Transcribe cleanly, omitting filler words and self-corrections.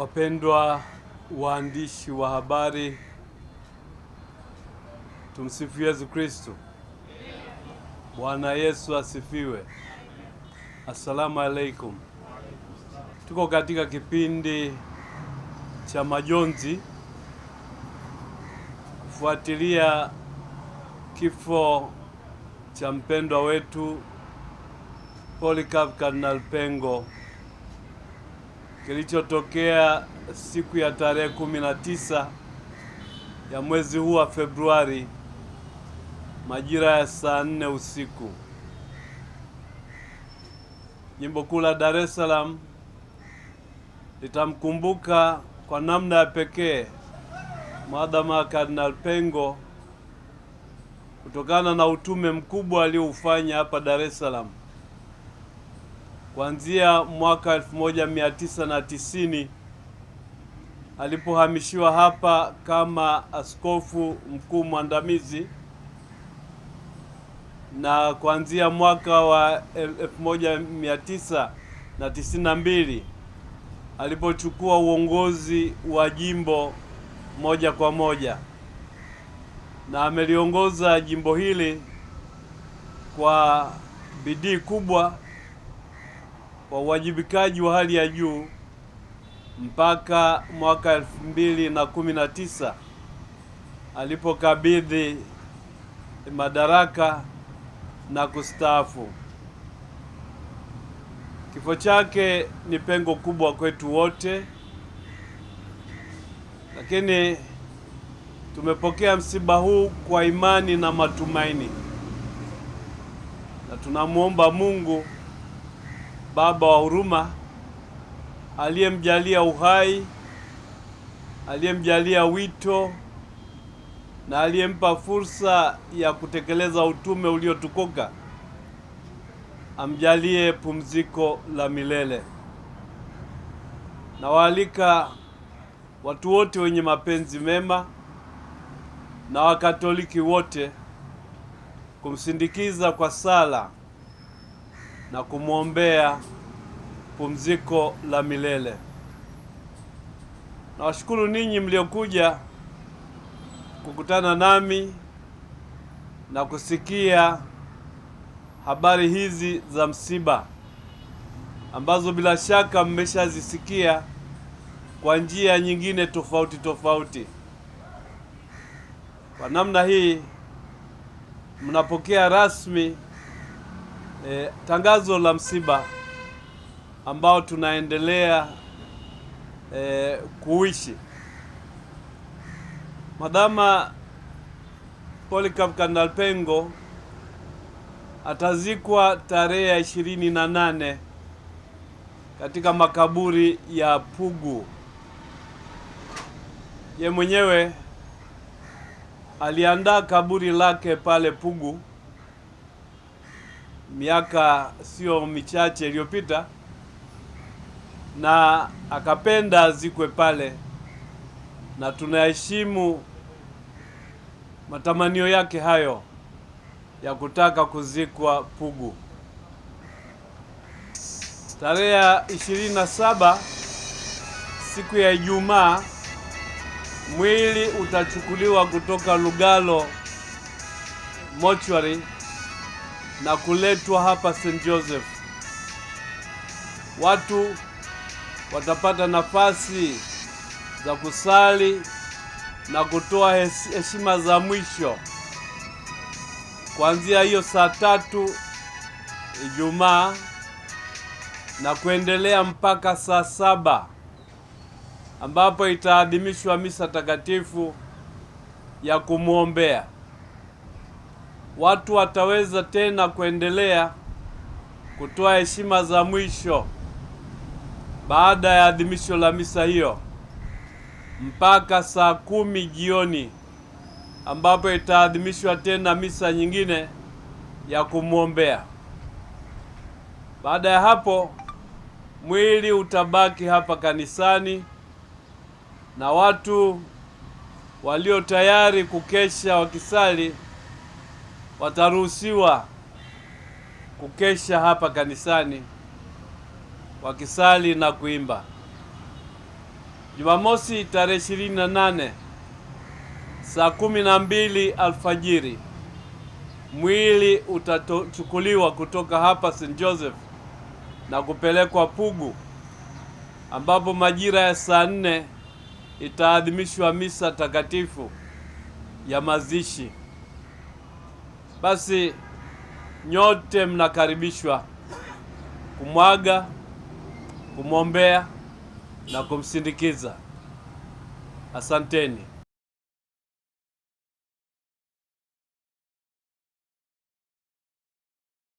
Wapendwa waandishi wa habari, tumsifu Yesu Kristo. Bwana Yesu asifiwe. Assalamu alaikum. Tuko katika kipindi cha majonzi kufuatilia kifo cha mpendwa wetu Polycarp Kardinal Pengo kilichotokea siku ya tarehe 19 ya mwezi huu wa Februari majira ya saa 4 usiku. Jimbo kuu la Dar es Salaam litamkumbuka kwa namna ya pekee Mwadhama Kardinal Pengo kutokana na utume mkubwa alioufanya hapa Dar es Salaam. Kuanzia mwaka 1990 alipohamishiwa hapa kama askofu mkuu mwandamizi, na kuanzia mwaka wa 1992 alipochukua uongozi wa jimbo moja kwa moja, na ameliongoza jimbo hili kwa bidii kubwa, kwa uwajibikaji wa hali ya juu mpaka mwaka 2019 alipokabidhi madaraka na kustaafu. Kifo chake ni pengo kubwa kwetu wote, lakini tumepokea msiba huu kwa imani na matumaini, na tunamuomba Mungu Baba wa huruma aliyemjalia uhai, aliyemjalia wito na aliyempa fursa ya kutekeleza utume uliotukuka, amjalie pumziko la milele. Na waalika watu wote wenye mapenzi mema na Wakatoliki wote kumsindikiza kwa sala na kumwombea pumziko la milele. Na washukuru ninyi mliokuja kukutana nami na kusikia habari hizi za msiba ambazo bila shaka mmeshazisikia kwa njia nyingine tofauti tofauti. Kwa namna hii mnapokea rasmi tangazo la msiba ambao tunaendelea kuishi. Mwadhama Polycarp Kardinal Pengo atazikwa tarehe ya 28 katika makaburi ya Pugu. Ye mwenyewe aliandaa kaburi lake pale Pugu miaka sio michache iliyopita, na akapenda azikwe pale, na tunaheshimu matamanio yake hayo ya kutaka kuzikwa Pugu. Tarehe ya 27 siku ya Ijumaa mwili utachukuliwa kutoka Lugalo mortuary na kuletwa hapa St. Joseph. Watu watapata nafasi za kusali na kutoa heshima za mwisho kuanzia hiyo saa 3 Ijumaa na kuendelea mpaka saa 7 ambapo itaadhimishwa misa takatifu ya kumwombea. Watu wataweza tena kuendelea kutoa heshima za mwisho baada ya adhimisho la misa hiyo mpaka saa 10 jioni, ambapo itaadhimishwa tena misa nyingine ya kumwombea. Baada ya hapo mwili utabaki hapa kanisani, na watu walio tayari kukesha wakisali wataruhusiwa kukesha hapa kanisani wakisali na kuimba. Jumamosi tarehe 28 saa 12 alfajiri mwili utachukuliwa kutoka hapa St. Joseph na kupelekwa Pugu, ambapo majira ya saa 4 itaadhimishwa misa takatifu ya mazishi. Basi nyote mnakaribishwa kumwaga, kumwombea na kumsindikiza. Asanteni.